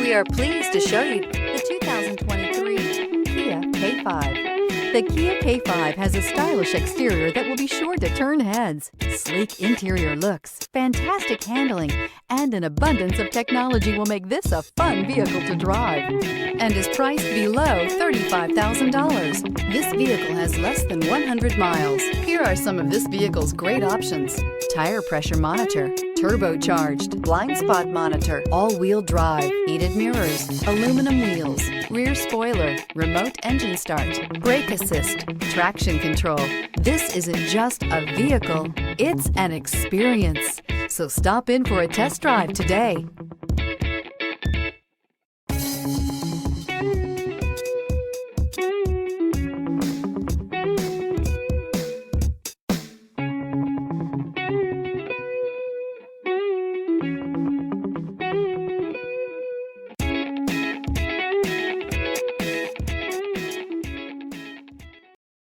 We are pleased to show you the 2023 Kia K5. The Kia K5 has a stylish exterior that will be sure to turn heads, sleek interior looks, fantastic handling, and an abundance of technology will make this a fun vehicle to drive, and is priced below $35,000. This vehicle has less than 100 miles. Here are some of this vehicle's great options: tire pressure monitor, turbocharged, blind spot monitor, all-wheel drive, heated mirrors, aluminum wheels, rear spoiler, remote engine start, brake assist, traction control. This isn't just a vehicle, it's an experience. So stop in for a test drive today.